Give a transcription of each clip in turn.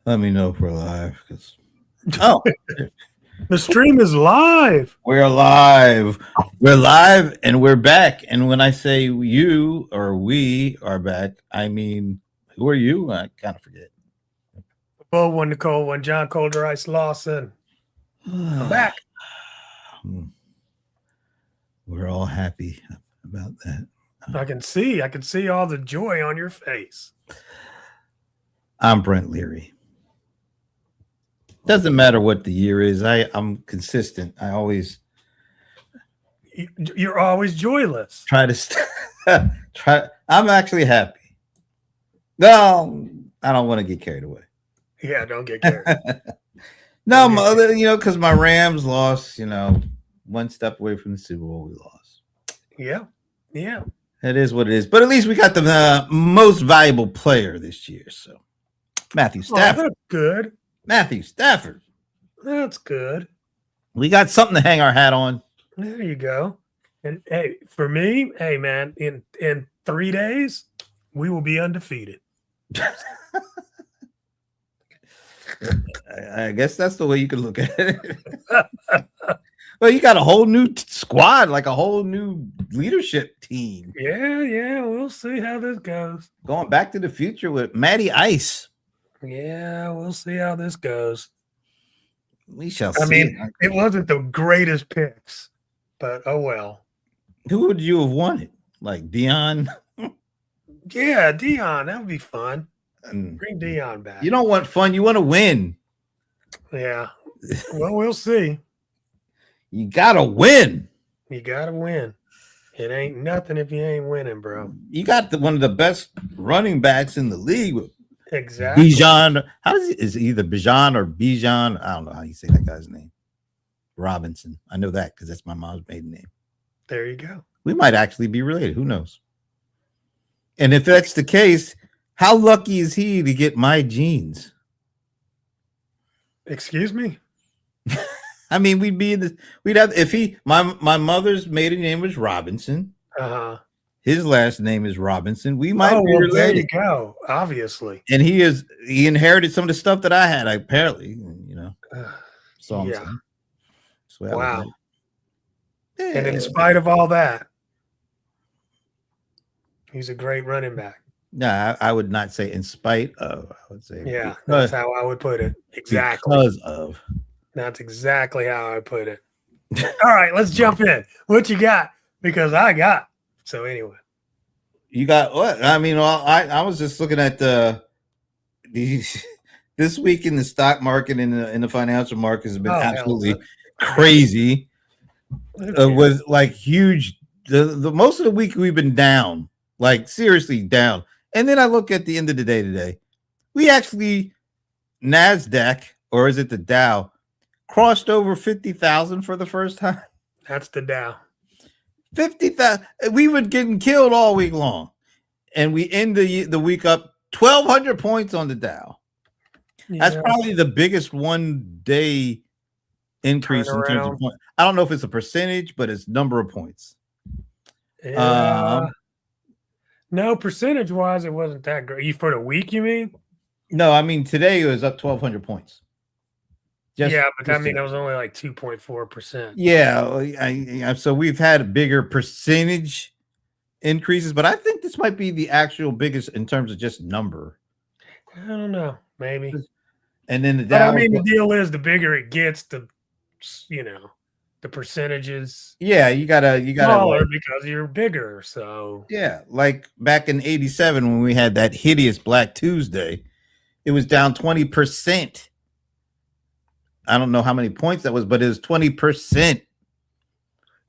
Let me know if we're live. Oh, The stream is live. we're live. We're live and we're back. And when I say you or we are back, I mean, who are you? I kind of forget. Bull one, Nicole one, John Colder Ice Lawson. I'm back. We're all happy about that. I can see all the joy on your face. I'm Brent Leary. Doesn't matter what the year is. I'm consistent. I always You're always joyless. try to try. I'm actually happy. No, I don't want to get carried away. Yeah, don't get carried. No, because my Rams lost. One step away from the Super Bowl, we lost. Yeah. It is what it is. But at least we got the most valuable player this year. So Matthew Stafford. That's good. Matthew Stafford. That's good. We got something to hang our hat on. There you go. And hey, for me, hey man, in 3 days, we will be undefeated. I guess that's the way you could look at it. Well, you got a whole new squad, like a whole new leadership team. Yeah. We'll see how this goes. Going back to the future with Matty Ice. Yeah, we'll see how this goes. We shall see. I mean, it wasn't the greatest picks, but oh well. Who would you have wanted? Like Dion? Yeah, Dion. That would be fun. And Bring Dion back. you don't want fun. You want to win. Yeah. Well, we'll see. You got to win. You got to win. It ain't nothing if you ain't winning, bro. You got one of the best running backs in the league with Exactly. Bijan. Is it either Bijan or Bijan? I don't know how you say that guy's name. Robinson. I know that because that's my mom's maiden name. There you go. We might actually be related. Who knows? And if that's the case, how lucky is he to get my genes? Excuse me? I mean, we'd have my mother's maiden name was Robinson. Uh-huh. His last name is Robinson. We might be well, related. there you go. Obviously. And he inherited some of the stuff that I had, apparently, So I'm Yeah. saying. Wow. And in spite of all that, he's a great running back. No, I would not say in spite of. I would say that's how I would put it. Exactly. Because of. That's exactly how I put it. All right, let's jump in. What you got? Because I got. So anyway. You got what? I mean, I was just looking at this week in the stock market and in the financial markets has been absolutely crazy. It was like huge. The most of the week we've been down, like seriously down. And then I look at the end of the day today. We actually NASDAQ, or is it the Dow, crossed over 50,000 for the first time. That's the Dow. 50,000. We were getting killed all week long, and we end the week up 1,200 points on the Dow. Yeah. That's probably the biggest one day increase in terms of points. I don't know if it's a percentage, but it's number of points. No, percentage wise, it wasn't that great. You for the week, you mean? No, I mean today it was up 1,200 points. But I mean, that was only like 2.4%. Yeah, so we've had bigger percentage increases, but I think this might be the actual biggest in terms of just number. I don't know, maybe. And then the Dow. I mean, the deal is the bigger it gets, the percentages. Yeah, you gotta smaller because you're bigger. So yeah, like back in '87 when we had that hideous Black Tuesday, it was down 20%. I don't know how many points that was, but it was 20%.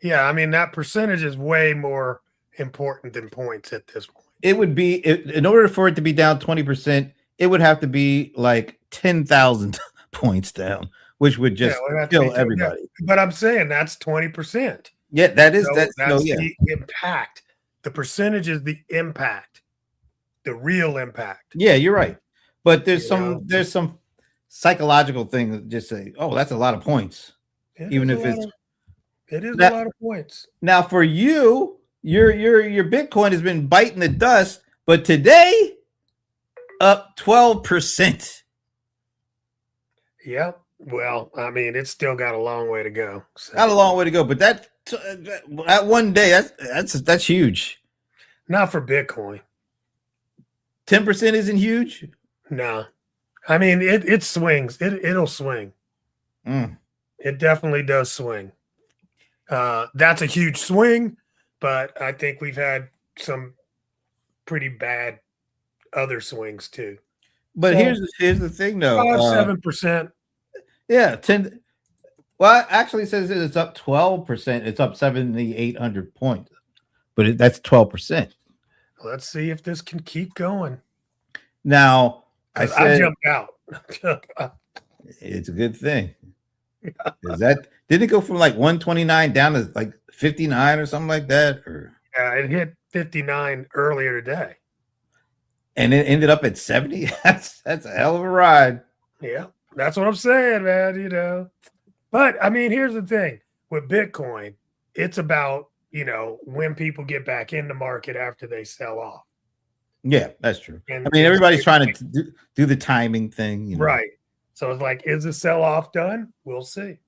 Yeah, I mean, that percentage is way more important than points at this point. It would be, in order for it to be down 20%, it would have to be like 10,000 points down, which would just kill everybody. But I'm saying that's 20%. Yeah, that's the impact. The percentage is the impact, the real impact. Yeah, you're right. But there's some psychological thing that just say, oh, that's a lot of points. It is a lot of points. Now for you, your Bitcoin has been biting the dust, but today up 12%. Yep. Well, I mean, it's still got a long way to go. So. Got a long way to go, but that one day, that's huge. Not for Bitcoin. 10% isn't huge. No, I mean it swings. It'll swing. It definitely does swing. That's a huge swing, but I think we've had some pretty bad other swings too. But so, here's the thing, though. 7%. Yeah, 10. Well, actually, it says it's up 12%. It's up 7,800 points, but that's 12%. Let's see if this can keep going. Now, I jumped out. It's a good thing. Is that did it go from like 129 down to like 59 or something like that? Or yeah, it hit 59 earlier today, and it ended up at 70. That's a hell of a ride. Yeah, that's what I'm saying, man. You know, but I mean, here's the thing with Bitcoin: it's about when people get back in the market after they sell off. Yeah, that's true. And I mean, everybody's trying to do the timing thing, right? So it's like, is the sell off done? We'll see.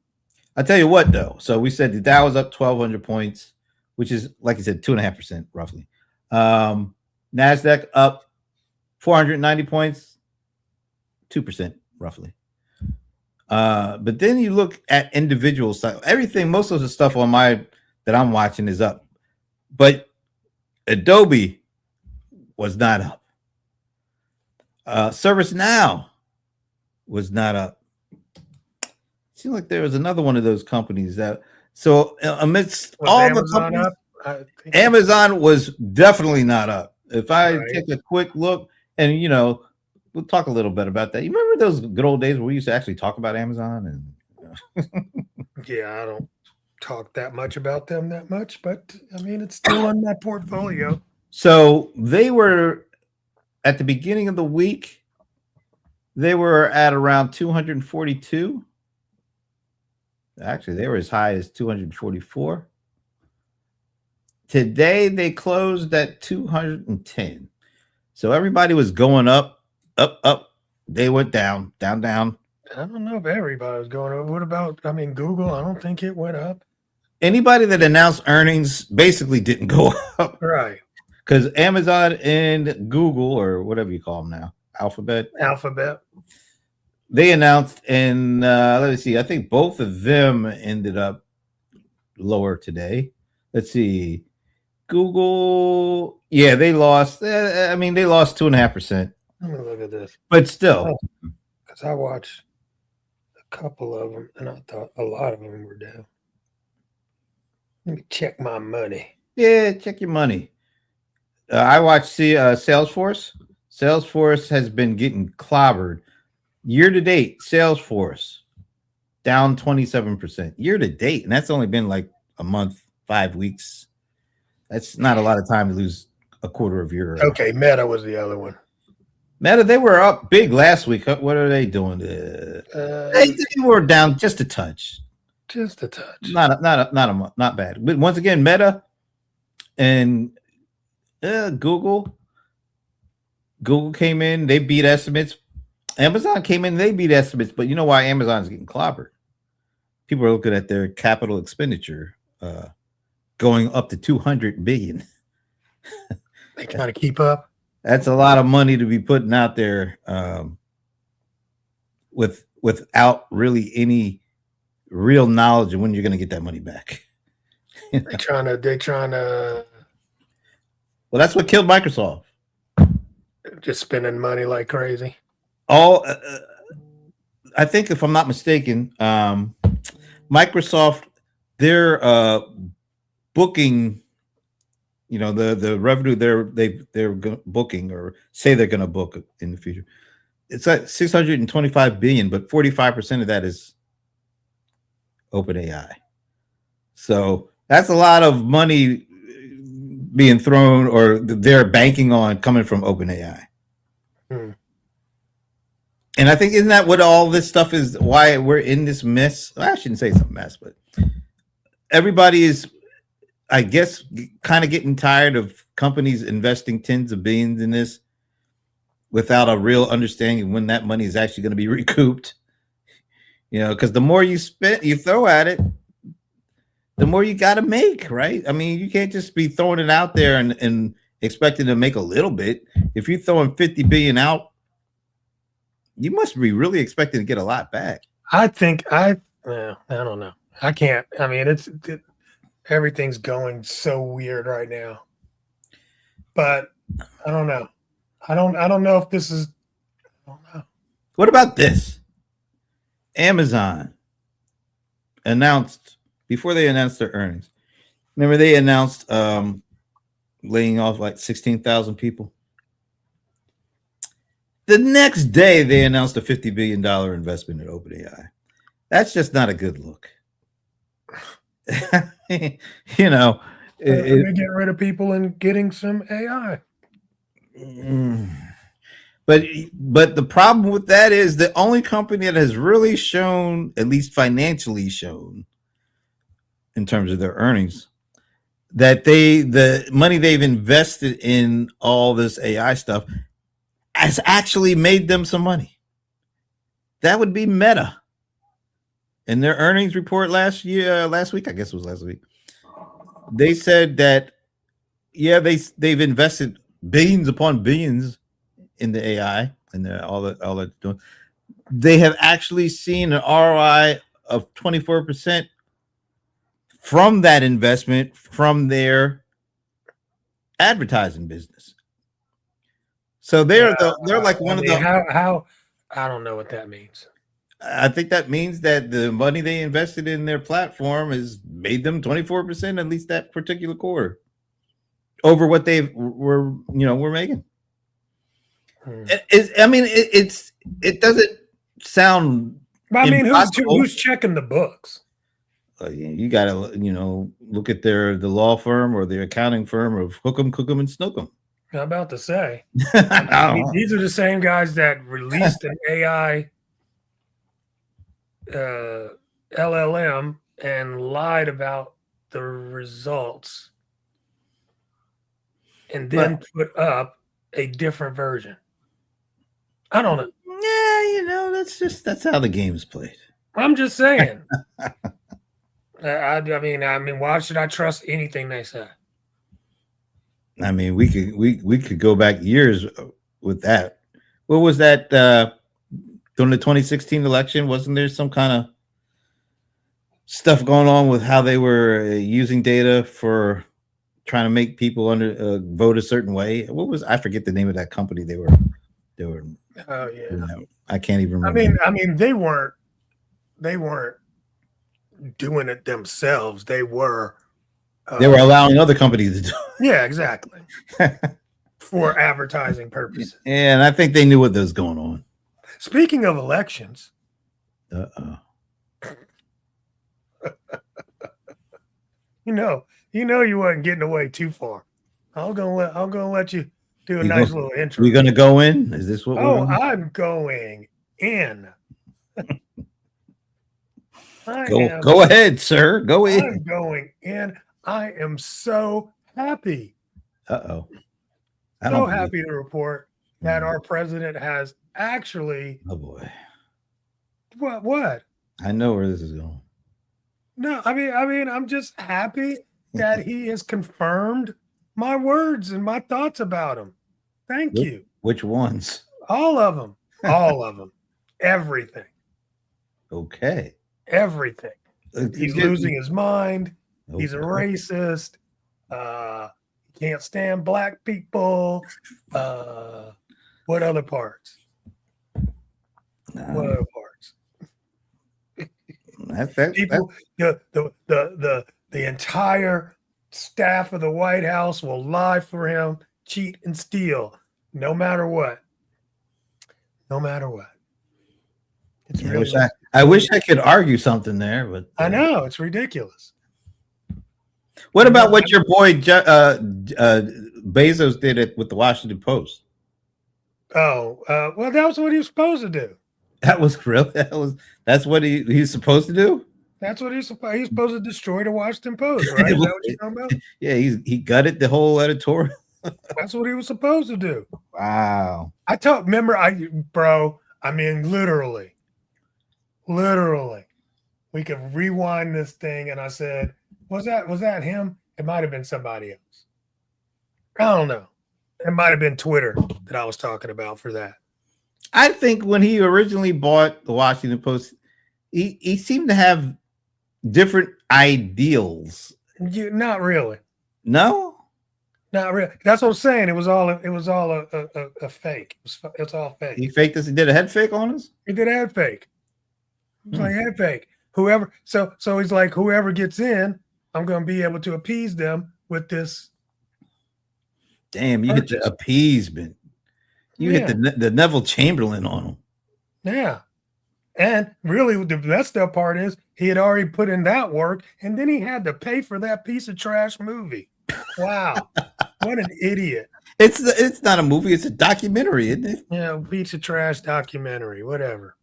I'll tell you what, though. So we said the Dow was up 1,200 points, which is, like you said, 2.5% roughly. NASDAQ up 490 points, 2% roughly. But then you look at individual stuff. Everything, most of the stuff on that I'm watching is up. But Adobe was not up. ServiceNow was not up. Seemed like there was another one of those companies that. So amidst all Amazon the companies, Amazon was definitely not up. If I take a quick look, and we'll talk a little bit about that. You remember those good old days where we used to actually talk about Amazon? And yeah, I don't talk that much about them that much, but I mean, it's still on my portfolio. So they were at the beginning of the week. They were at around 242. Actually, they were as high as 244. Today, they closed at 210. So everybody was going up, up, up. They went down, down, down. I don't know if everybody was going up. What about, Google? I don't think it went up. Anybody that announced earnings basically didn't go up. Right. Because Amazon and Google, or whatever you call them now, Alphabet. They announced, and let me see. I think both of them ended up lower today. Let's see. Google, yeah, they lost. They lost 2.5%. Let me look at this. But still, because I watched a couple of them, and I thought a lot of them were down. Let me check my money. Yeah, check your money. I watched Salesforce. Salesforce has been getting clobbered. Year to date, Salesforce down 27%. Year to date, and that's only been like a month, 5 weeks. That's not a lot of time to lose a quarter of your. Okay, Meta was the other one. Meta, they were up big last week. What are they doing? They were down just a touch. Just a touch. Not bad. But once again, Meta and Google came in. They beat estimates. Amazon came in, they beat estimates, but you know why Amazon's getting clobbered? People are looking at their capital expenditure going up to $200 billion. They trying to keep up. That's a lot of money to be putting out there without really any real knowledge of when you're going to get that money back. They're trying to. Well, that's what killed Microsoft. Just spending money like crazy. I think if I'm not mistaken, Microsoft, their booking, the revenue they're booking or say they're going to book in the future, it's at $625 billion, but 45% of that is OpenAI. So that's a lot of money being thrown, or they're banking on coming from OpenAI. And I think, isn't that what all this stuff is? Why we're in this mess? I shouldn't say it's a mess, but everybody is, I guess, kind of getting tired of companies investing tens of billions in this without a real understanding of when that money is actually going to be recouped. because the more you throw at it, the more you got to make, right? I mean, you can't just be throwing it out there and expecting to make a little bit. If you're throwing 50 billion out, you must be really expecting to get a lot back. I don't know. I can't. I mean, everything's going so weird right now. But I don't know. I don't know if this is. I don't know. What about this? Amazon announced before they announced their earnings. Remember they announced laying off like 16,000 people. The next day they announced a $50 billion investment in OpenAI. That's just not a good look. They're getting rid of people and getting some AI. But the problem with that is the only company that has really shown, at least financially shown, in terms of their earnings, that the money they've invested in all this AI stuff has actually made them some money. That would be Meta. In their earnings report last week, I guess it was last week, they said that they've invested billions upon billions in the AI and all that doing. They have actually seen an ROI of 24% from that investment from their advertising business. So they're like one of the how I don't know what that means. I think that means that the money they invested in their platform has made them 24% at least that particular quarter over what they were making. It doesn't sound. I mean, who's checking the books? You got to look at the law firm or the accounting firm of Hookem, Cookem, and Snookem. I'm about to say these are the same guys that released an AI LLM and lied about the results and then put up a different version. I don't know. Yeah, that's how the game's played. I'm just saying. I mean, why should I trust anything they say? I mean, we could go back years with that. What was that during the 2016 election? Wasn't there some kind of stuff going on with how they were using data for trying to make people vote a certain way? I forget the name of that company they were. Oh yeah. I can't even remember. I mean, they weren't doing it themselves. They were allowing other companies to do it. Yeah, exactly. For advertising purposes. And I think they knew what was going on. Speaking of elections. You wasn't getting away too far. I'm gonna let you do a nice little intro. We're gonna go in? Is this what I'm going in. Go ahead, sir. Go in. I'm going in. I am so happy. So happy to report that our president has actually. Oh boy. What? I know where this is going. No, I mean, I'm just happy that he has confirmed my words and my thoughts about him. Thank you. Which ones? All of them. All of them. Everything. Okay. Everything. He's losing his mind. Okay. He's a racist. He can't stand black people. What other parts? What other parts? People, the entire staff of the White House will lie for him, cheat and steal, no matter what. No matter what. It's I wish I could argue something there, but I know it's ridiculous. What about what your boy Bezos did with the Washington Post? Well, that was what he was supposed to do. That's what he's supposed to do. That's what he's supposed to destroy the Washington Post, right? Is that what you're talking about? Yeah, he gutted the whole editorial. That's what he was supposed to do. Wow. I mean, literally, literally. We could rewind this thing, and I said, was that him? It might have been somebody else. I don't know. It might have been Twitter that I was talking about for that. I think when he originally bought the Washington Post, he seemed to have different ideals. Not really. No, not really. That's what I'm saying. It was all a fake. It's all fake. He faked us. He did a head fake on us. He did a head fake. It's like head fake. Whoever. So he's like, whoever gets in, I'm going to be able to appease them with this. Damn, you hit the appeasement. You hit the Neville Chamberlain on him. Yeah. And really, the messed up part is he had already put in that work, and then he had to pay for that piece of trash movie. Wow. What an idiot. It's not a movie. It's a documentary, isn't it? Yeah, piece of trash documentary, whatever.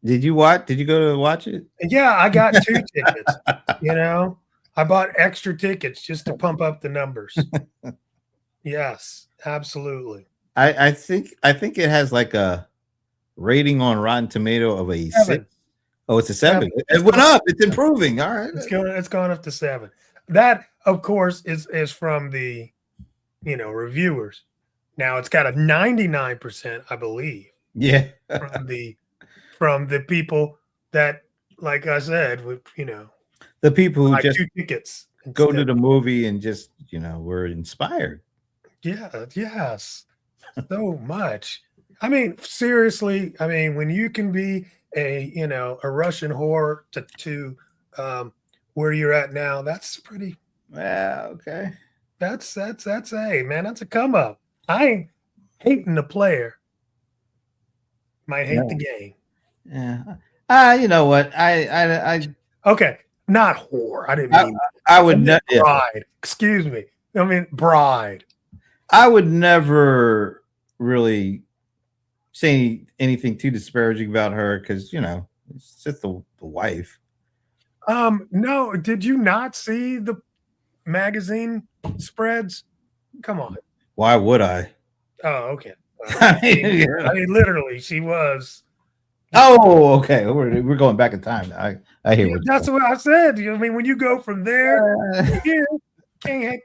Did you watch? Did you go to watch it? Yeah, I got 2 tickets. I bought extra tickets just to pump up the numbers. Yes, absolutely. I think it has like a rating on Rotten Tomato of a 7. 6. Oh, it's a 7. It went up. It's improving. All right. It's gone up to 7. That, of course, is from the reviewers. Now it's got a 99%, I believe. Yeah. from the people that, like I said, the people who just 2 tickets go to the movie and just were inspired. Yeah. Yes. So much. I mean, seriously. I mean, when you can be a Russian whore to where you're at now, that's pretty. Yeah. Okay. That's hey man, that's a come up. I ain't hating the player. Might hate the game. Yeah. You know what? I okay. Not whore. I didn't mean. I would never. Bride. Excuse me. I mean bride. I would never really say anything too disparaging about her because it's just the wife. No, did you not see the magazine spreads? Come on. Why would I? Oh, okay. I mean, literally, she was. Oh, okay. We're going back in time. I hear what that's what I said. I mean, when you go from there, can't hate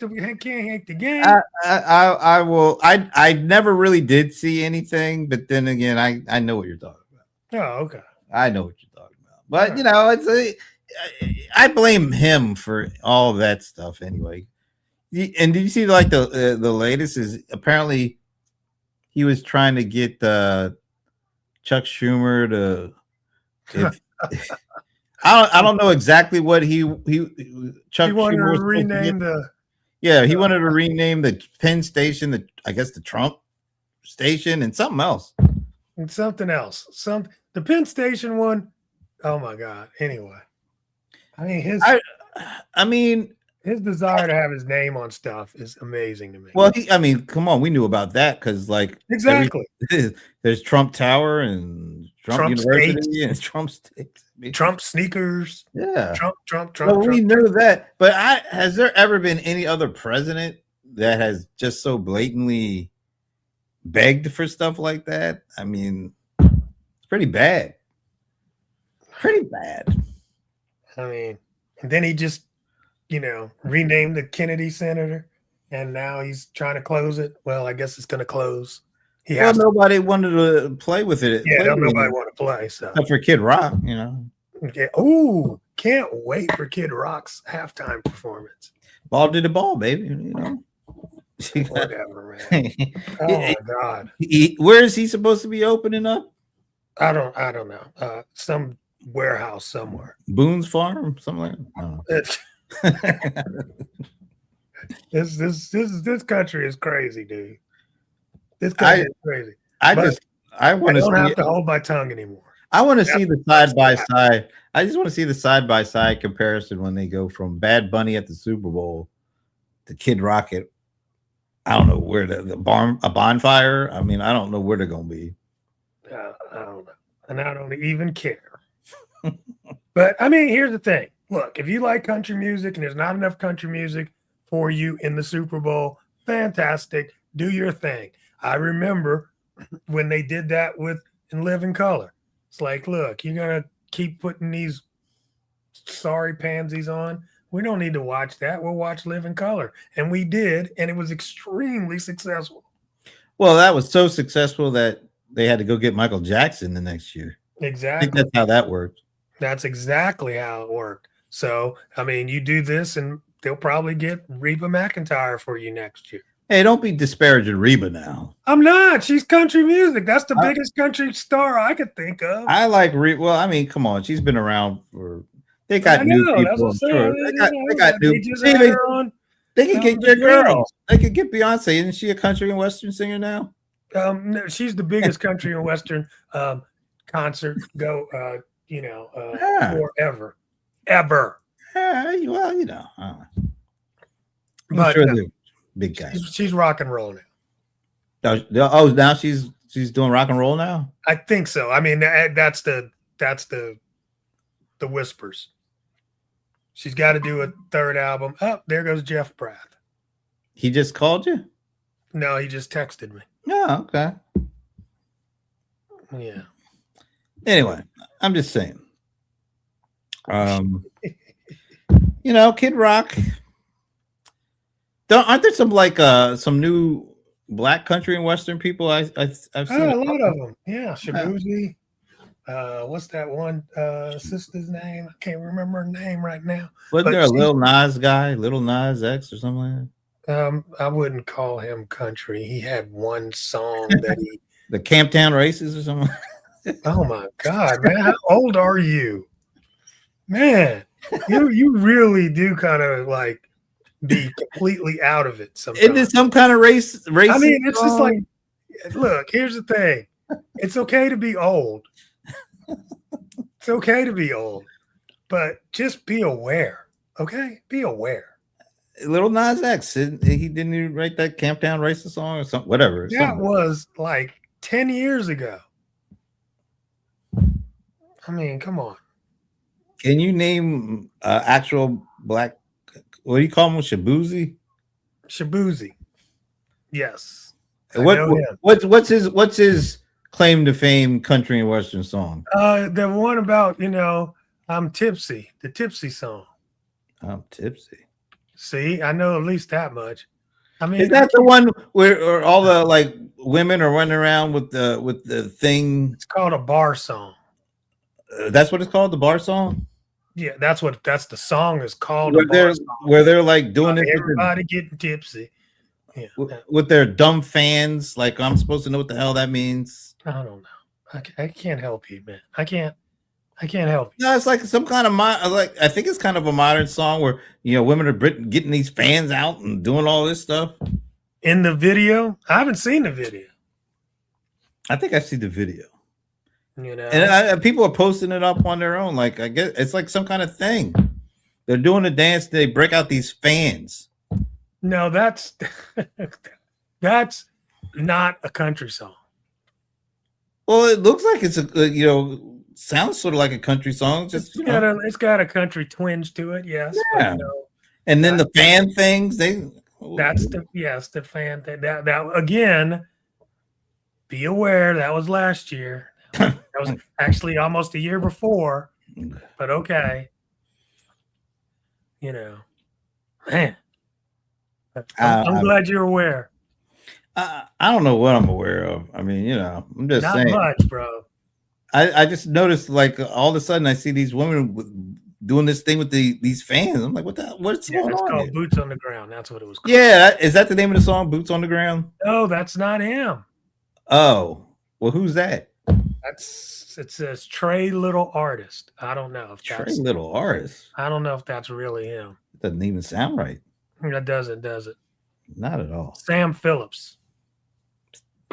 the game. I will. I never really did see anything, but then again, I know what you're talking about. Oh, okay. I know what you're talking about, but I blame him for all of that stuff anyway. And did you see like the latest is apparently he was trying to get Chuck Schumer to. I don't know exactly what Chuck wanted Schumer to rename the. Yeah, he wanted to rename the Penn station, I guess the Trump station, and something else. And something else. The Penn Station one. Oh my God. Anyway, I mean his desire to have his name on stuff is amazing to me. Well, come on, we knew about that because exactly. There's Trump Tower and Trump University and Trump State. Trump sneakers. Yeah. Trump. Well, we knew that. But has there ever been any other president that has just so blatantly begged for stuff like that? I mean, it's pretty bad. Pretty bad. I mean, and then he just, renamed the Kennedy Center, and now he's trying to close it. Well, I guess it's going to close. Nobody wanted to play with it. Yeah, nobody want to play. So except for Kid Rock, Okay. Oh, can't wait for Kid Rock's halftime performance. Ball to the ball, baby. Whatever, man. Oh my God. Where is he supposed to be opening up? I don't know. Some warehouse somewhere. Boone's Farm, something like that. This country is crazy, dude. This country is crazy. I don't have to hold my tongue anymore. I want to see the side by side. I just want to see the side by side comparison when they go from Bad Bunny at the Super Bowl to Kid Rock at, I don't know where a bonfire. I mean, I don't know where they're gonna be. I don't know, and I don't even care. But I mean, here's the thing. Look, if you like country music and there's not enough country music for you in the Super Bowl, fantastic. Do your thing. I remember when they did that with In Living Color. It's like, look, you're gonna keep putting these sorry pansies on. We don't need to watch that. We'll watch Live in Color. And we did, and it was extremely successful. Well, that was so successful that they had to go get Michael Jackson the next year. Exactly. I think that's how that worked. That's exactly how it worked. So, I mean, you do this and they'll probably get Reba McEntire for you next year. Hey, don't be disparaging Reba now. I'm not. She's country music. That's the biggest country star I could think of. I like Reba. Well, I mean, come on. She's been around for. They got new people. I'm sure. They got new. They can get your girl. They could get Beyonce. Isn't she a country and western singer now? No, she's the biggest country and western concert go. Forever, ever. Well, you know. I don't know. But sure big guy. She's rock and roll now. Oh, now she's doing rock and roll now. I think so. I mean, that's the whispers. She's got to do a third album. Oh, there goes Jeff Pratt. He just called you? No, he just texted me. Oh, okay. Yeah. Anyway, I'm just saying. Kid Rock. Aren't there some new black country and western people? I've seen a lot of them. Yeah, Shabuzi. What's that one sister's name? I can't remember her name right now. Wasn't there a Lil Nas guy, Little Nas X or something like that? I wouldn't call him country. He had one song that he the Camptown Races or something. Oh my God, man. How old are you? Man, you really do kind of like be completely out of it sometimes. Isn't it some kind of race? I mean, it's just like, look, here's the thing. It's okay to be old. It's okay to be old, but just be aware. Okay? Be aware. Little Nas X, he didn't even write that Camptown Races song or something, whatever. That was like 10 years ago. I mean, come on. Can you name actual black? What do you call him? Shabuzi? Shabuzi. Yes. What's his claim to fame country and western song? The one about, I'm tipsy, the tipsy song. I'm tipsy. See, I know at least that much. I mean, is that the one where all the like women are running around with the thing? It's called a bar song. That's what it's called, the bar song. Yeah, that's the song is called. Where they're like doing it. Everybody getting tipsy. Yeah, with their dumb fans. Like I'm supposed to know what the hell that means. I don't know. I can't help you, man. I can't help you. No, it's like some kind of I think it's kind of a modern song where women are getting these fans out and doing all this stuff. In the video, I haven't seen the video. I think I see the video. And people are posting it up on their own. Like I guess it's like some kind of thing. They're doing a dance. They break out these fans. No, that's not a country song. Well, it looks like it's sounds sort of like a country song. Just it's got a country twinge to it. Yes. Yeah. But, and then the fan things. The fan thing. That again. Be aware that was last year. That was actually almost a year before, but okay. Man, I'm glad you're aware. I don't know what I'm aware of. I mean, I'm just saying. Not much, bro. I just noticed, like, all of a sudden I see these women doing this thing with these fans. I'm like, what's going on? It's called Boots on the Ground. That's what it was called. Yeah, is that the name of the song, Boots on the Ground? No, that's not him. Oh, well, who's that? It says Trey Little Artist. I don't know if that's Trey Little Artist. I don't know if that's really him. It doesn't even sound right. That doesn't, does it? Not at all. Sam Phillips.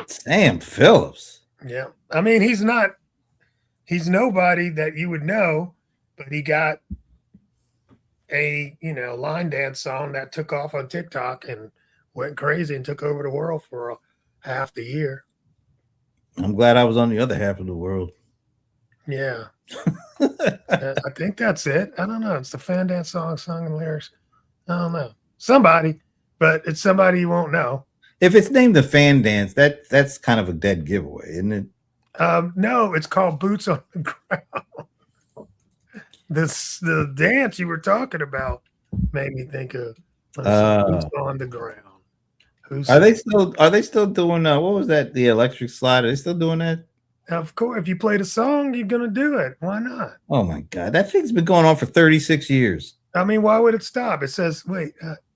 Sam Phillips. Yeah. I mean, he's nobody that you would know, but he got a, line dance song that took off on TikTok and went crazy and took over the world for half the year. I'm glad I was on the other half of the world. Yeah. I think that's it. I don't know. It's the fan dance song and lyrics. I don't know. Somebody, but it's somebody you won't know. If it's named the fan dance, that's kind of a dead giveaway, isn't it? No, it's called Boots on the Ground. the dance you were talking about made me think of Who's on the Ground. Are they still doing what was that? The electric slide? Are they still doing that? Of course, if you play the song, you're gonna do it. Why not? Oh my god, that thing's been going on for 36 years. I mean, why would it stop? It says, wait,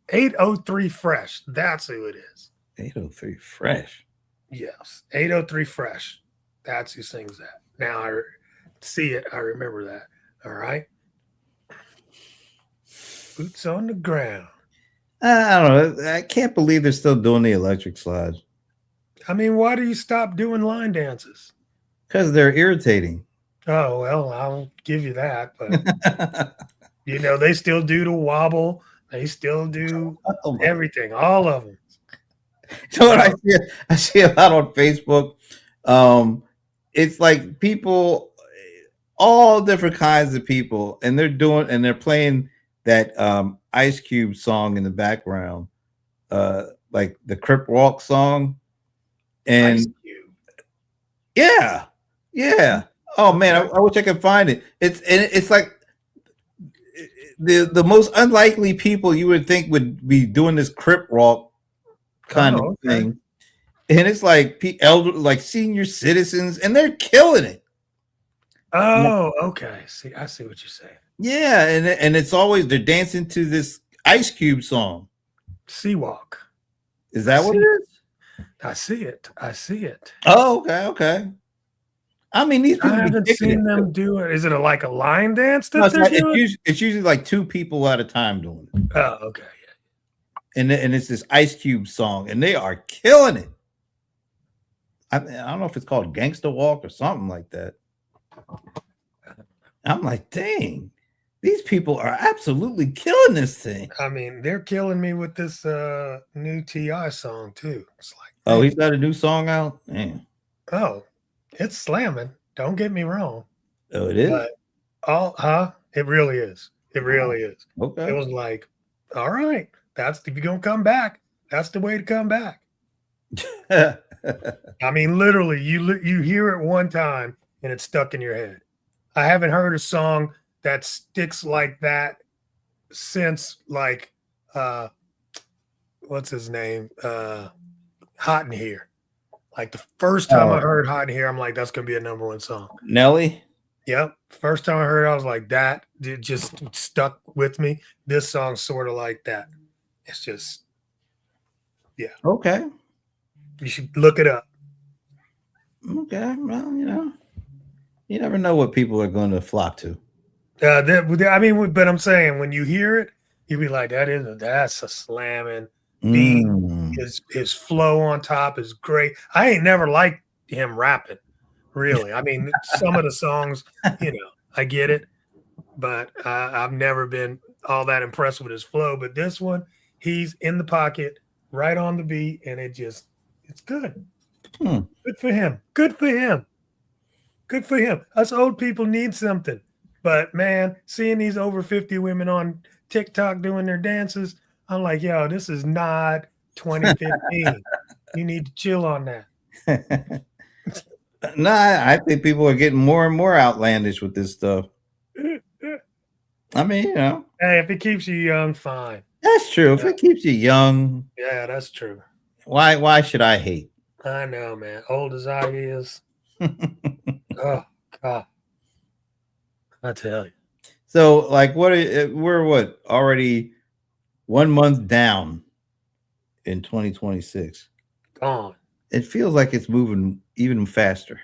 803 Fresh. That's who it is. 803 Fresh. Yes, 803 Fresh. That's who sings that. Now I see it. I remember that. All right. Boots on the ground. I don't know. I can't believe they're still doing the electric slide. I mean, why do you stop doing line dances? Because they're irritating. Oh, well, I'll give you that. But, they still do the wobble. They still do everything, all of them. You know what I see a lot on Facebook? It's like people, all different kinds of people, and they're playing that Ice Cube song in the background, like the Crip Walk song. And yeah. Oh man, I wish I could find it. It's like the most unlikely people you would think would be doing this Crip Walk kind of thing, and it's like like senior citizens, and they're killing it. Oh, okay. See, I see what you're saying. Yeah, and it's always they're dancing to this Ice Cube song. Sea Walk. Is that what it is? I see it. Oh, okay. I mean, these people I haven't seen them do it. Is it like a line dance that they're doing? It's usually like two people at a time doing it. Oh, okay. And it's this Ice Cube song, and they are killing it. I don't know if it's called Gangsta Walk or something like that. I'm like, dang, these people are absolutely killing this thing. I mean, they're killing me with this new T.I. song too. It's like, oh, he's got a new song out? Man. Oh, it's slamming. Don't get me wrong. Oh, it is? But it really is. It really is. Okay. It was like, all right, if you're gonna come back, that's the way to come back. I mean, literally, you hear it one time and it's stuck in your head. I haven't heard a song that sticks like that since like what's his name? Hot in Here. Like the first time I heard Hot in Here, I'm like, that's gonna be a #1 song. Nelly? Yep. First time I heard it, I was like, that it just stuck with me. This song's sort of like that. It's just, yeah. Okay. You should look it up. Okay. Well, you never know what people are going to flock to. I mean, but I'm saying when you hear it, you'll be like, that's a slamming beat. His flow on top is great. I ain't never liked him rapping, really. I mean, some of the songs, I get it, but I've never been all that impressed with his flow. But this one, he's in the pocket, right on the beat, and it's good. Good for him. Good for him. Good for him. Us old people need something. But man, seeing these over 50 women on TikTok doing their dances, I'm like, yo, this is not 2015. You need to chill on that. No, I think people are getting more and more outlandish with this stuff. I mean, Hey, if it keeps you young, fine. That's true. If it keeps you young. Yeah, that's true. Why should I hate? I know, man. Old as I is. Oh, God. I tell you. So, like, we're already 1 month down in 2026. Gone. It feels like it's moving even faster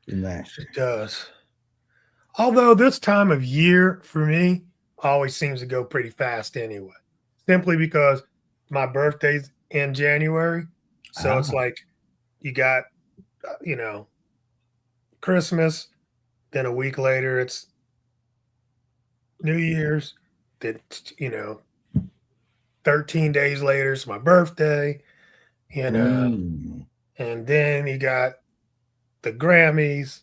than last year. It does. Although this time of year for me always seems to go pretty fast anyway, simply because my birthday's in January. So it's like you got, Christmas, then a week later it's New Year's, then, 13 days later it's my birthday, and then you got the Grammys,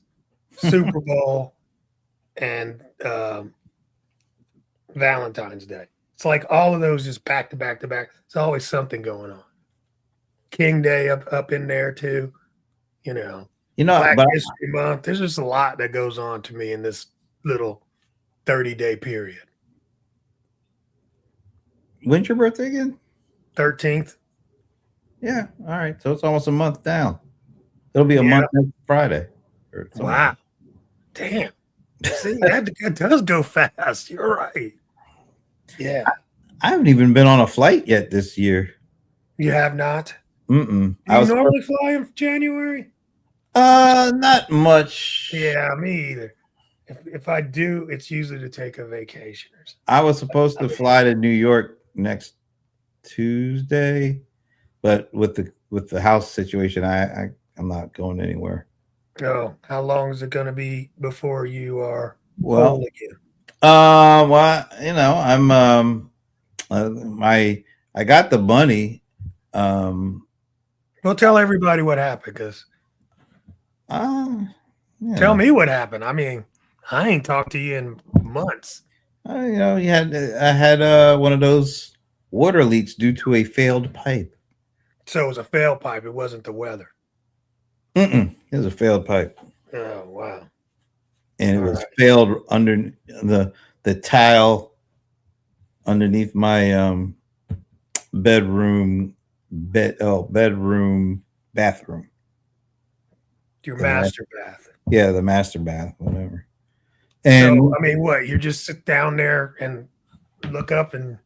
Super Bowl, and Valentine's Day. It's like all of those just back to back to back. There's always something going on. King Day up in there too, Black History Month. There's just a lot that goes on to me in this little 30-day period. When's your birthday again? 13th. Yeah. All right. So it's almost a month down. It'll be a month next Friday. Wow. Damn. See, that does go fast. You're right. Yeah. I haven't even been on a flight yet this year. You have not? Mm-mm. Do you normally fly in January? Not much. Yeah, me either. If I do, it's usually to take a vacation or something. I was supposed to fly to New York next Tuesday, but with the house situation, I'm not going anywhere. Oh, how long is it going to be before you are whole again? Well, I'm I got the money. Well, tell everybody what happened, because tell me what happened. I mean, I ain't talked to you in months. I had one of those water leaks due to a failed pipe. So it was a failed pipe. It wasn't the weather. It was a failed pipe. Oh, wow. And it was failed under the tile underneath my bedroom bathroom. Your master bath. Yeah, the master bath, whatever. And so, I mean, what? You just sit down there and look up and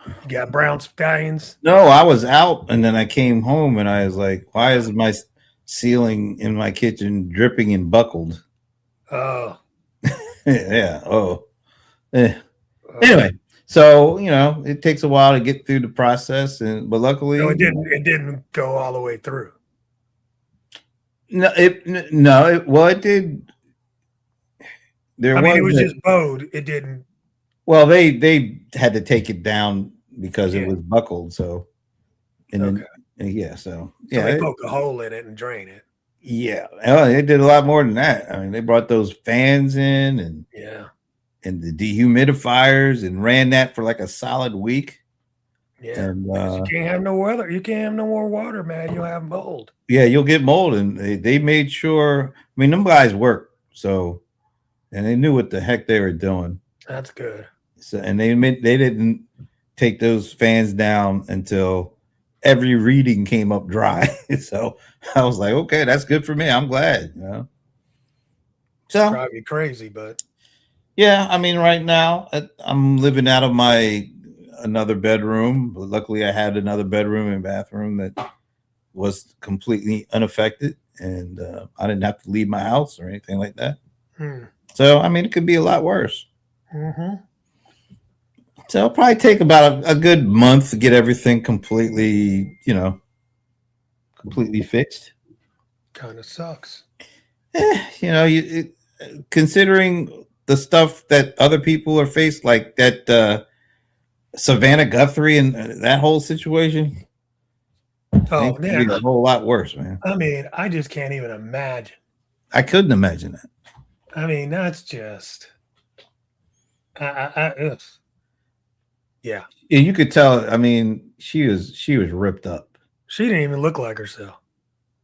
you got brown stallions? No, I was out and then I came home and I was like, why is my ceiling in my kitchen dripping and buckled? Oh. Yeah. Oh. Anyway, so it takes a while to get through the process, but luckily, so it didn't go all the way through. No, it did. It was just bowed. It didn't. Well, they had to take it down because it was buckled. So, and then so they poke a hole in it and drain it. Yeah, they did a lot more than that. I mean, they brought those fans in and the dehumidifiers and ran that for like a solid week. Yeah, and, you can't have no weather. You can't have no more water, man. You'll have mold. Yeah, you'll get mold, and they made sure. I mean, them guys worked, so and they knew what the heck they were doing. That's good. So, and they didn't take those fans down until every reading came up dry. So I was like, okay, that's good for me. I'm glad. So probably crazy, but yeah, I mean, right now I'm living out of my another bedroom. But luckily, I had another bedroom and bathroom that was completely unaffected, and I didn't have to leave my house or anything like that. So, I mean, it could be a lot worse. So it'll probably take about a good month to get everything completely, completely fixed. Kind of sucks. Considering the stuff that other people are faced, like that Savannah Guthrie and that whole situation. Oh, man, a whole lot worse, man. I mean, I just can't even imagine. I couldn't imagine that. I mean, that's just. Yeah, you could tell. I mean, she was ripped up. She didn't even look like herself.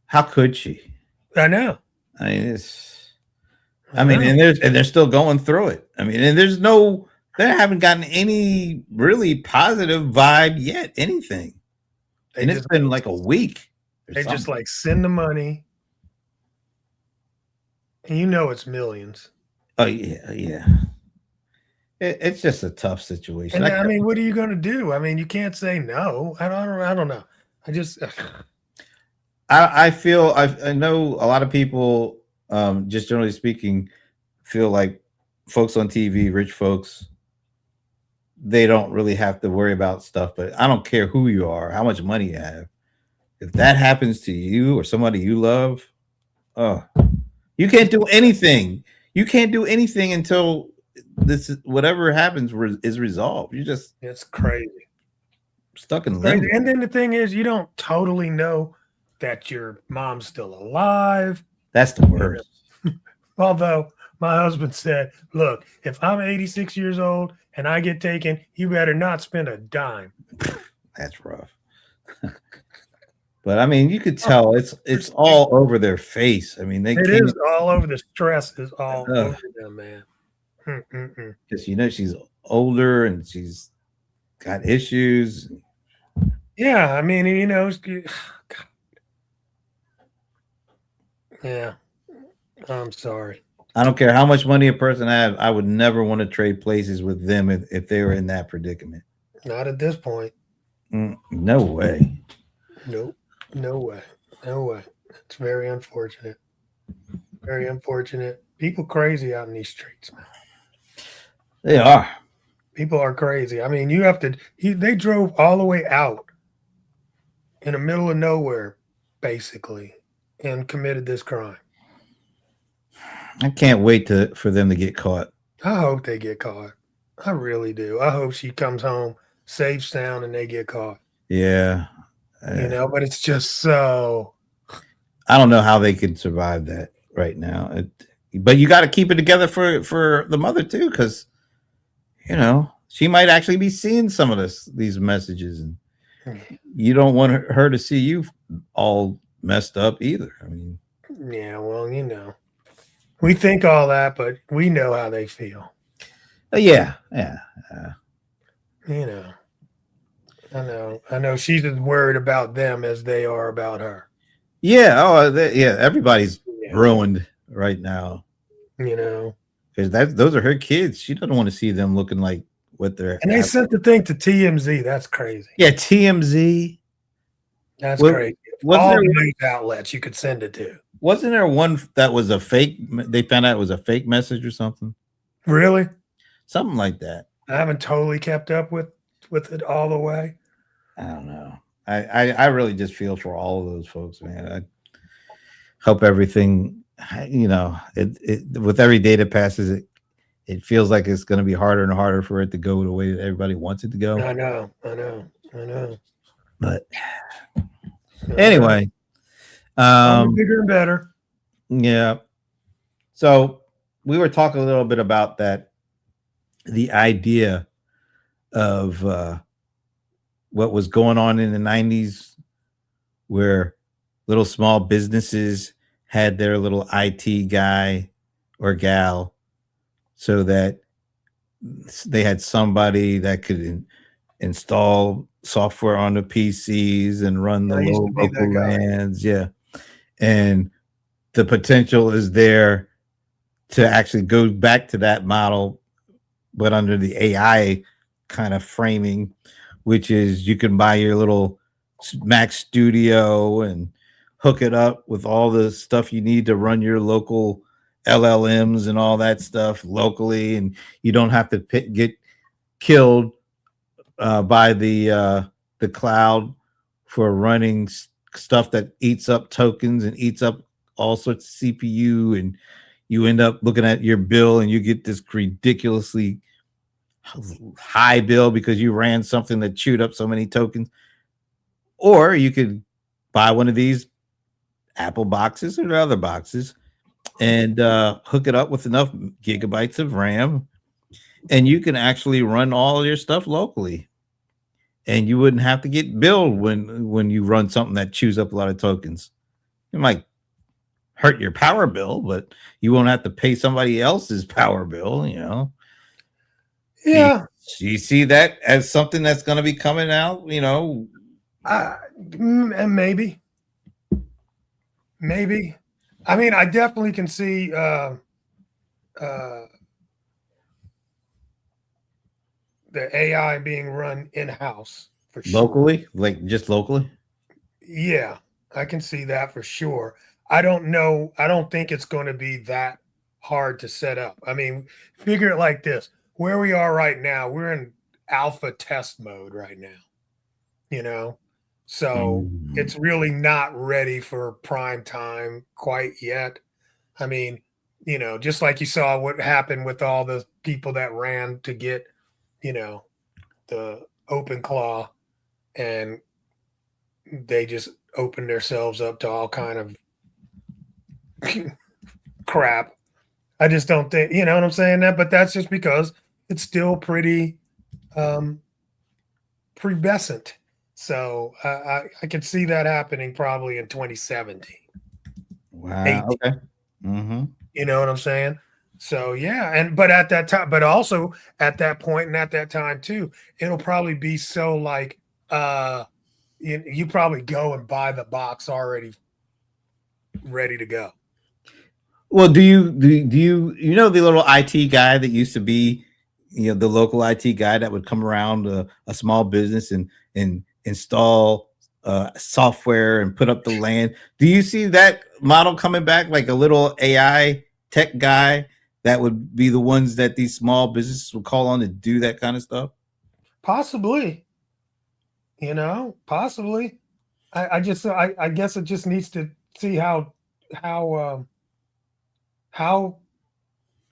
How could she? I know. I mean, and they're still going through it. I mean, and they haven't gotten any really positive vibe yet. Anything. And it's been like a week. They just like send the money. And it's millions. Oh, yeah. It's just a tough situation. And I mean, what are you going to do? I mean, you can't say no. I don't know. I just. I know a lot of people, just generally speaking, feel like folks on TV, rich folks, they don't really have to worry about stuff. But I don't care who you are, how much money you have. If that happens to you or somebody you love, you can't do anything. You can't do anything until whatever happens is resolved. It's crazy. Stuck in limbo. And then the thing is, you don't totally know that your mom's still alive. That's the worst. Although my husband said, look, if I'm 86 years old and I get taken, you better not spend a dime. That's rough. But I mean, you could tell it's all over their face. I mean, it is all over. The stress is all over them, man. Because she's older and she's got issues. Yeah, I mean, yeah. I'm sorry. I don't care how much money a person has. I would never want to trade places with them if they were in that predicament. Not at this point. No way. Nope. No way. No way. It's very unfortunate. Very unfortunate. People crazy out in these streets, man. They are. People are crazy. I mean, you have to. They drove all the way out in the middle of nowhere, basically, and committed this crime. I can't wait for them to get caught. I hope they get caught. I really do. I hope she comes home safe, sound, and they get caught. Yeah. But it's just so. I don't know how they could survive that right now. But you got to keep it together for the mother too, because she might actually be seeing some of these messages, and you don't want her to see you all messed up either. I mean, yeah, well, we think all that, but we know how they feel. Yeah. I know she's as worried about them as they are about her. Yeah. Oh, yeah. Everybody's ruined right now. Because those are her kids. She doesn't want to see them looking like what they're. And they sent the thing to TMZ. That's crazy. Yeah, TMZ. That's crazy. All the news outlets you could send it to. Wasn't there one that was a fake? They found out it was a fake message or something. Really? Something like that. I haven't totally kept up with it all the way. I don't know. I really just feel for all of those folks, man. I hope everything, with every day that passes, it feels like it's going to be harder and harder for it to go the way that everybody wants it to go. I know. But anyway, bigger and better. Yeah. So we were talking a little bit about that, the idea of what was going on in the 90s, where little small businesses had their little IT guy or gal, so that they had somebody that could install software on the PCs and run the local LANs. Yeah. And the potential is there to actually go back to that model, but under the AI kind of framing, which is you can buy your little Mac Studio and hook it up with all the stuff you need to run your local LLMs and all that stuff locally, and you don't have to get killed by the cloud for running stuff that eats up tokens and eats up all sorts of CPU, and you end up looking at your bill and you get this ridiculously high bill because you ran something that chewed up so many tokens. Or you could buy one of these Apple boxes or other boxes and hook it up with enough gigabytes of RAM, and you can actually run all your stuff locally, and you wouldn't have to get billed when you run something that chews up a lot of tokens. It might hurt your power bill, but you won't have to pay somebody else's power bill. Yeah. Do you see that as something that's going to be coming out? Maybe. I mean, I definitely can see the AI being run in-house for sure. Locally? Like just locally? Yeah, I can see that for sure. I don't know. I don't think it's going to be that hard to set up. I mean, figure it like this. Where we are right now, we're in alpha test mode right now, so it's really not ready for prime time quite yet. I mean, just like you saw what happened with all the people that ran to get, the open claw, and they just opened themselves up to all kind of crap. I just don't think, you know what I'm saying? But that's just because it's still pretty pubescent. So I could see that happening probably in 2017. Wow. 18. Okay. Mm-hmm. You know what I'm saying? So yeah, but at that time, but also at that point and at that time too, it'll probably be so like you probably go and buy the box already ready to go. Well, do you know the little IT guy that used to be, the local IT guy that would come around a small business and install software and put up the land? Do you see that model coming back, like a little AI tech guy that would be the ones that these small businesses would call on to do that kind of stuff? Possibly, possibly. I guess it just needs to see how how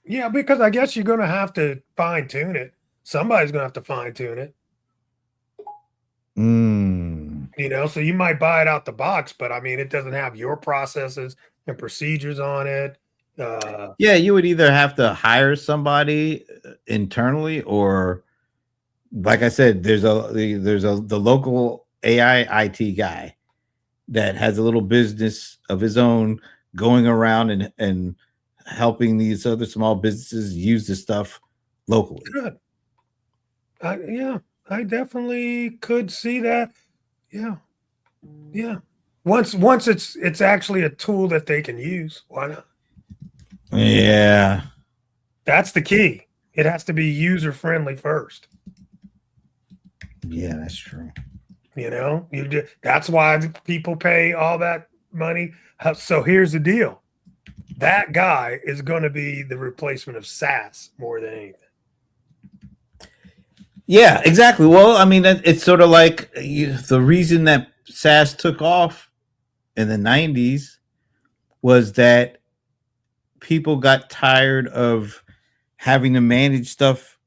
yeah, because I guess you're going to have to fine tune it. Somebody's going to have to fine tune it. So you might buy it out the box, but I mean, it doesn't have your processes and procedures on it. Yeah, you would either have to hire somebody internally, or, like I said, there's the local AI IT guy that has a little business of his own, going around and helping these other small businesses use the stuff locally. Good. I definitely could see that. Yeah. Yeah. Once it's actually a tool that they can use, why not? Yeah. That's the key. It has to be user friendly first. Yeah, that's true. That's why people pay all that money. So here's the deal. That guy is going to be the replacement of SAS more than anything. Yeah, exactly. Well, I mean, it's sort of like the reason that SAS took off in the 90s was that people got tired of having to manage stuff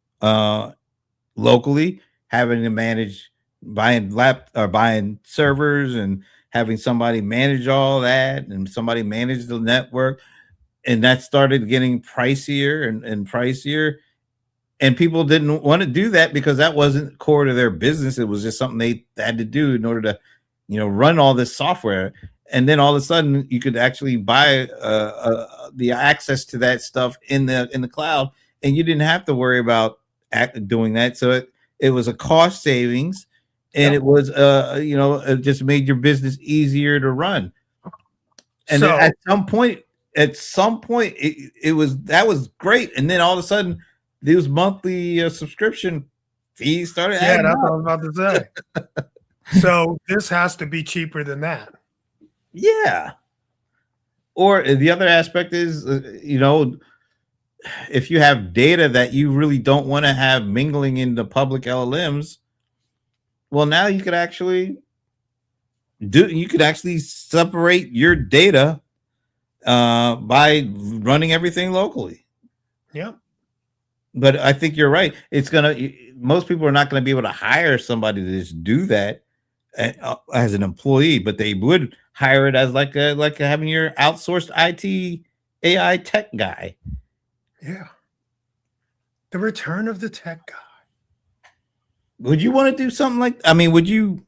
locally, having to manage buying servers and having somebody manage all that, and somebody manage the network, and that started getting pricier and pricier, and people didn't want to do that because that wasn't core to their business. It was just something they had to do in order to run all this software. And then all of a sudden you could actually buy the access to that stuff in the cloud, and you didn't have to worry about doing that. So it was a cost savings, and it was it just made your business easier to run. And so, at some point it was great, and then all of a sudden these monthly subscription fees started. Yeah, that's what I was about to say. So this has to be cheaper than that. Yeah. Or the other aspect is, if you have data that you really don't want to have mingling in the public LLMs, well, now you could actually separate your data by running everything locally. Yeah. But I think you're right. Most people are not going to be able to hire somebody to just do that as an employee, but they would hire it as like having your outsourced IT AI tech guy. Yeah. The return of the tech guy. Would you want to do something like? I mean, would you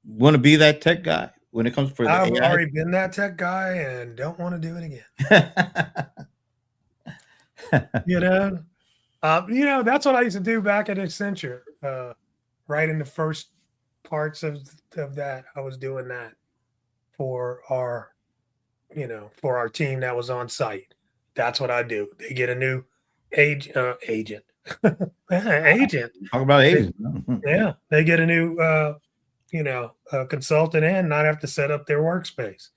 want to be that tech guy when it comes for the I've AI? already been that tech guy and don't want to do it again. That's what I used to do back at Accenture. Right in the first parts of that, I was doing that for our team that was on site. That's what I do. They get a new agent. Agent. Talk about agents. Yeah, they get a new consultant and not have to set up their workspace,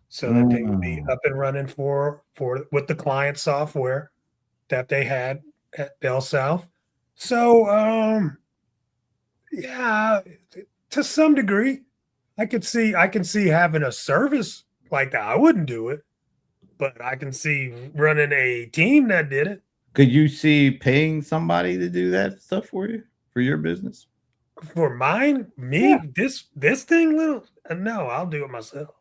so that they would be up and running for with the client software that they had at Bell South. So yeah, to some degree, I can see having a service like that. I wouldn't do it, but I can see running a team that did it. Could you see paying somebody to do that stuff for you, for your business? For mine, me, yeah. This thing, little no, I'll do it myself.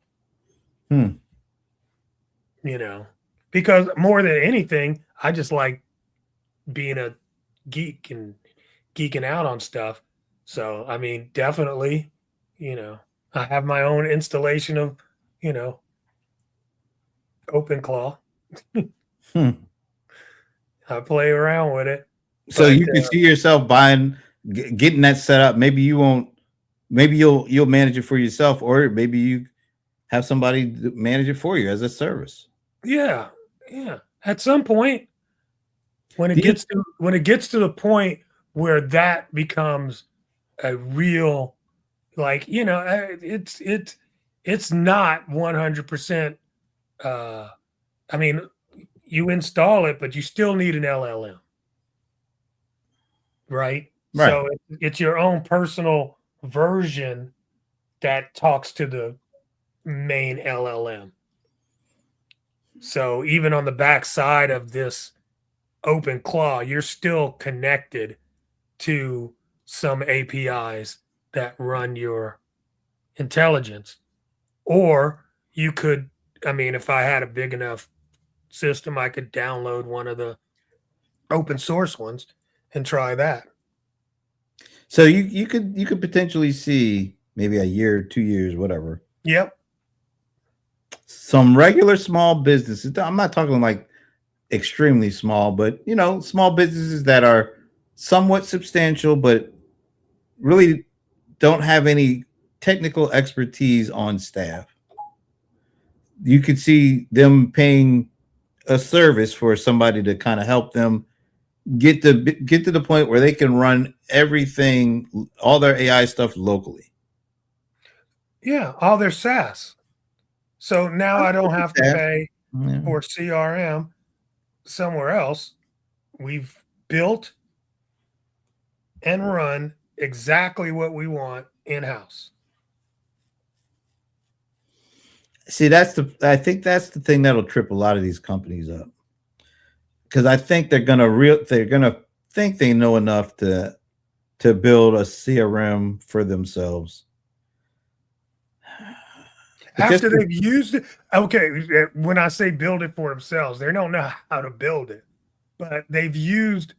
Because more than anything, I just like being a geek and geeking out on stuff. So, I mean, definitely, I have my own installation of, OpenClaw. I play around with it. So you can see yourself buying, getting that set up. Maybe you won't. Maybe you'll manage it for yourself, or maybe you have somebody manage it for you as a service. Yeah. At some point, when it gets to the point where that becomes a real, like, it's not 100%. I mean, you install it, but you still need an LLM, right? So it's your own personal version that talks to the main LLM. So even on the back side of this open claw, you're still connected to some APIs that run your intelligence. Or you could, I mean, if I had a big enough system, I could download one of the open source ones and try that. So you could potentially see maybe a year, 2 years, whatever. Yep. Some regular small businesses. I'm not talking like extremely small, but small businesses that are somewhat substantial, but really don't have any technical expertise on staff. You could see them paying a service for somebody to kind of help them get to the point where they can run everything, all their AI stuff locally. Yeah, all their SaaS. So now I don't have to pay for CRM somewhere else. We've built and run exactly what we want in-house. See, I think that's the thing that'll trip a lot of these companies up. Because I think they're gonna think they know enough to build a CRM for themselves. After they've used it, okay, when I say build it for themselves, they don't know how to build it, but they've used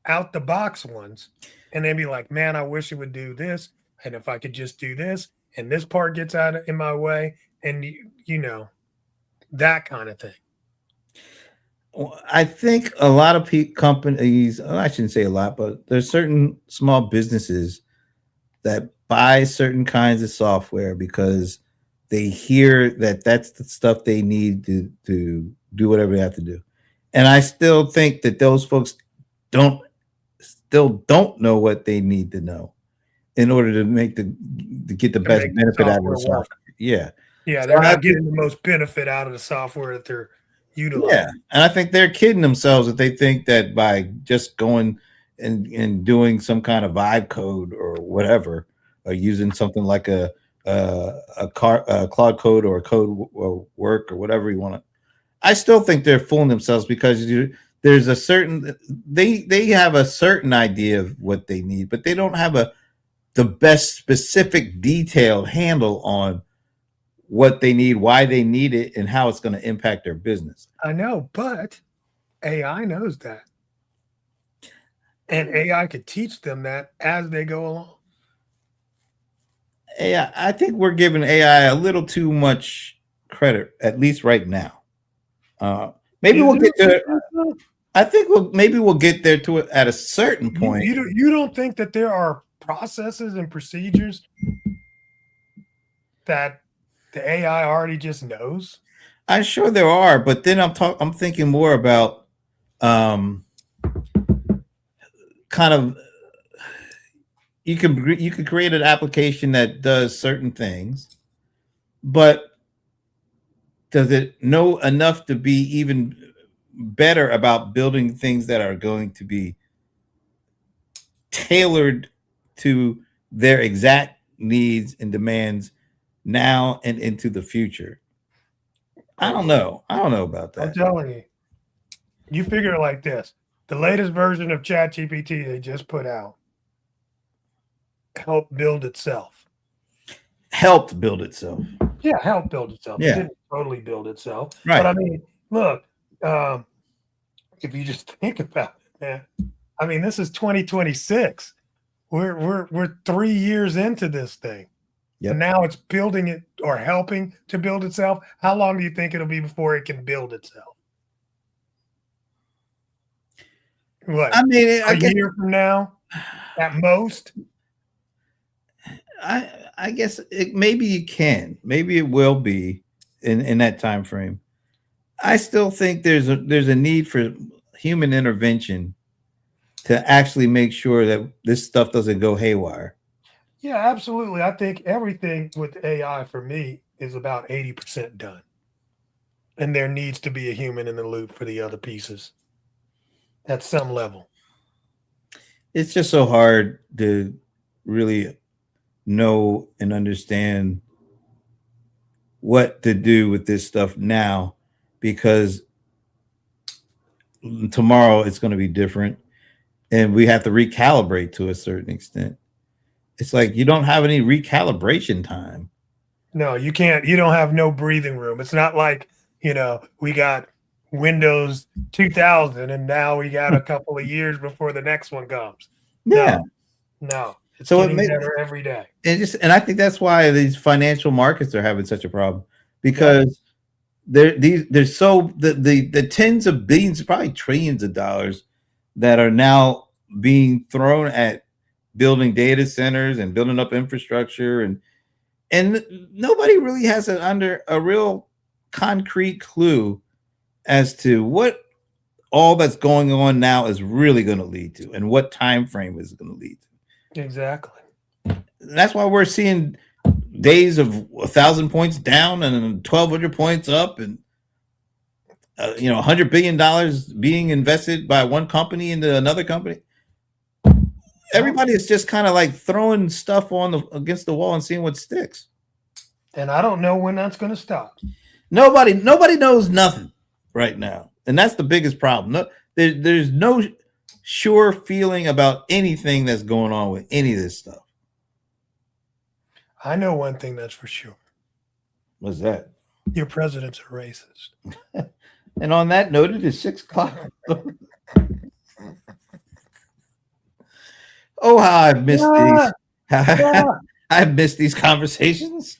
out the box ones, and they'd be like, man, I wish it would do this, and if I could just do this, and this part gets out in my way, and that kind of thing. I think a lot of companies, I shouldn't say a lot, but there's certain small businesses that buy certain kinds of software because they hear that that's the stuff they need to do whatever they have to do. And I still think that those folks don't know what they need to know in order to get the best benefit out of the software. Yeah. Yeah, they're not getting the most benefit out of the software that they're utilizing. Yeah. And I think they're kidding themselves if they think that by just going and doing some kind of vibe code or whatever, or using something like a Cloud Code or a code work or whatever you want to. I still think they're fooling themselves because there's a certain they have a certain idea of what they need, but they don't have the best specific detailed handle on what they need, why they need it, and how it's going to impact their business. I know, but AI knows that. And AI could teach them that as they go along. AI, I think we're giving AI a little too much credit, at least right now. Maybe we'll get there. I think maybe we'll get there to it at a certain point. You don't think that there are processes and procedures that the AI already just knows? I'm sure there are, but then I'm thinking more about kind of you can create an application that does certain things, but does it know enough to be even better about building things that are going to be tailored to their exact needs and demands now and into the future? I don't know about that. I'm telling you. You figure it like this. The latest version of ChatGPT they just put out helped build itself. Helped build itself. Yeah, helped build itself. Yeah. It didn't totally build itself. Right. But I mean, look, if you just think about it, man, I mean, this is 2026. We're 3 years into this thing. Yep. And now it's building it or helping to build itself. How long do you think it'll be before it can build itself? What? I mean, I A guess year from now, at most. I guess maybe you can. Maybe it will be in that time frame. I still think there's a need for human intervention to actually make sure that this stuff doesn't go haywire. Yeah, absolutely. I think everything with AI for me is about 80% done. And there needs to be a human in the loop for the other pieces at some level. It's just so hard to really know and understand what to do with this stuff now because tomorrow it's going to be different and we have to recalibrate to a certain extent. It's like you don't have any recalibration time. No, you can't. You don't have no breathing room. It's not like, we got Windows 2000 and now we got a couple of years before the next one comes. Yeah. No. It's So getting better every day. And I think that's why these financial markets are having such a problem because there's so the tens of billions, probably trillions of dollars that are now being thrown at building data centers and building up infrastructure and nobody really has a real concrete clue as to what all that's going on now is really going to lead to and what time frame is going to lead to. Exactly. That's why we're seeing days of 1,000 points down and 1,200 points up and $100 billion being invested by one company into another company. Everybody is just kind of like throwing stuff against the wall and seeing what sticks. And I don't know when that's going to stop. Nobody knows nothing right now, and that's the biggest problem. There's no sure feeling about anything that's going on with any of this stuff. I know one thing that's for sure. What's that? Your president's a racist. And on that note, it is 6:00. Oh, how I've missed these. I've missed these conversations.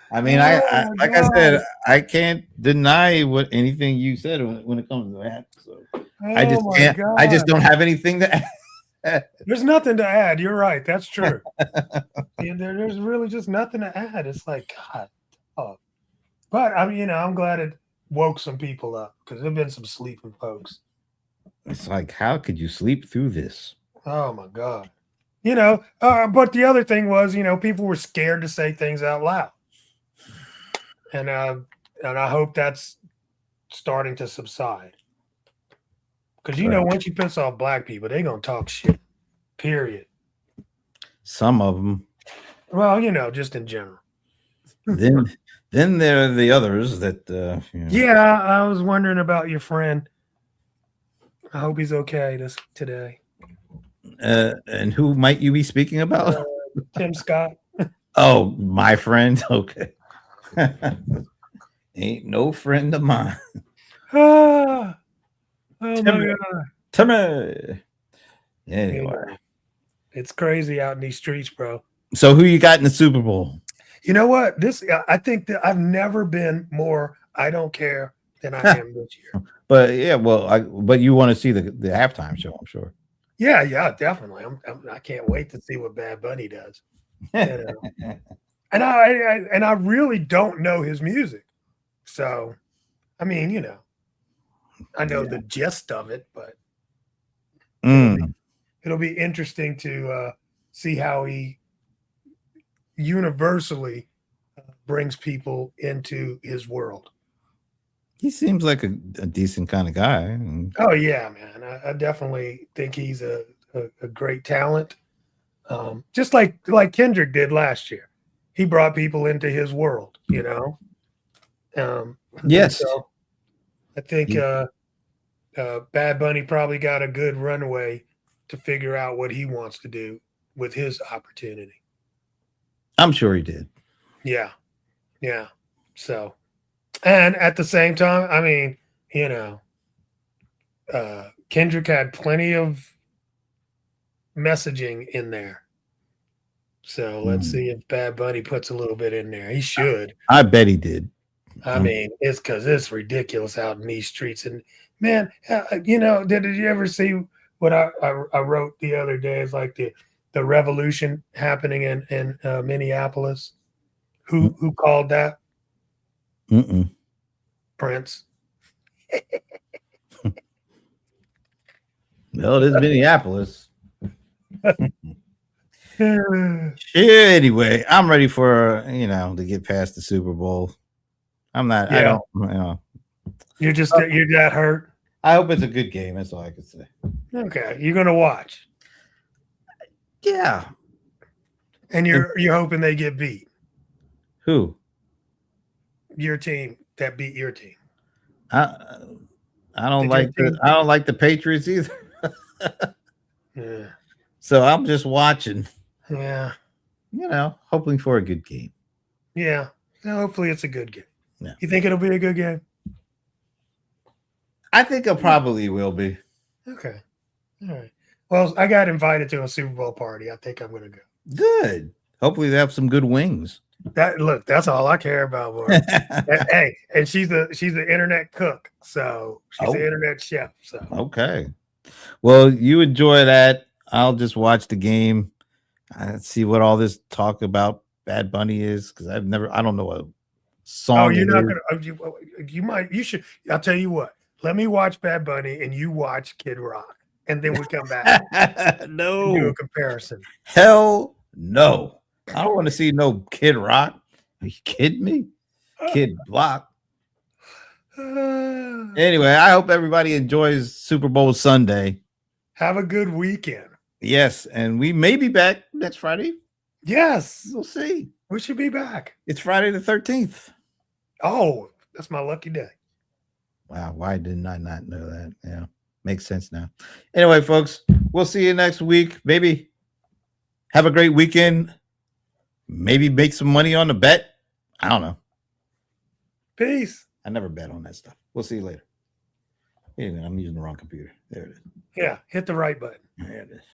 I mean, like I said, I can't deny what anything you said when it comes to that. So I just can't. I just don't have anything to add. There's nothing to add. You're right. That's true. There's really just nothing to add. It's like God. Oh. But I mean, I'm glad it woke some people up because there've been some sleeping folks. It's like, how could you sleep through this? Oh my God. But the other thing was, people were scared to say things out loud. And I hope that's starting to subside. Because, once you piss off black people, they're going to talk shit, period. Some of them. Well, just in general. Then there are the others that. Yeah, I was wondering about your friend. I hope he's okay today. And who might you be speaking about? Tim Scott. Oh, my friend. Okay. Ain't no friend of mine. Oh my God. Timmy. Anyway. It's crazy out in these streets, bro. So who you got in the Super Bowl? You know what? I think that I've never been more I don't care than I am this year. But yeah, but you want to see the halftime show, I'm sure. Yeah, definitely. I can't wait to see what Bad Bunny does. And I really don't know his music. So, I mean, I know the gist of it, but it'll be interesting to see how he universally brings people into his world. He seems like a decent kind of guy. Oh yeah, man. I definitely think he's a great talent. Just like Kendrick did last year. He brought people into his world, Yes. So I think Bad Bunny probably got a good runway to figure out what he wants to do with his opportunity. I'm sure he did. Yeah. So, and at the same time, I mean, Kendrick had plenty of messaging in there. So let's see if Bad Bunny puts a little bit in there. He should. I bet he did. I mean, it's because it's ridiculous out in these streets. And man, did you ever see what I wrote the other day? It's like the revolution happening in Minneapolis. Who called that? Prince. Well, it is Minneapolis. Anyway, I'm ready for to get past the Super Bowl. I'm not. Yeah. I don't. You're that hurt. I hope it's a good game. That's all I can say. Okay, you're gonna watch. Yeah. And you're hoping they get beat. Who? Your team that beat your team. I don't like the Patriots either. Yeah. So I'm just watching. Yeah. Hoping for a good game. Yeah. Hopefully it's a good game. Yeah. You think it'll be a good game? I think it probably will be. Okay. All right. Well, I got invited to a Super Bowl party. I think I'm going to go. Good. Hopefully they have some good wings. That's all I care about. Hey, and she's the internet cook, so she's the internet chef. So okay. Well, you enjoy that. I'll just watch the game. See what all this talk about Bad Bunny is, because I don't know a song. Oh, you're not gonna. You should. I'll tell you what. Let me watch Bad Bunny, and you watch Kid Rock, and then we come back. No, do a comparison. Hell no. I don't want to see no Kid Rock. Are you kidding me? Kid Block. Anyway, I hope everybody enjoys Super Bowl Sunday. Have a good weekend. Yes, and we may be back next Friday. Yes. We'll see. We should be back. It's Friday the 13th. Oh, that's my lucky day. Wow, why didn't I not know that? Yeah, makes sense now. Anyway, folks, we'll see you next week. Maybe have a great weekend. Maybe make some money on the bet. I don't know. Peace. I never bet on that stuff. We'll see you later. Anyway, I'm using the wrong computer. There it is. Yeah, hit the right button. There it is.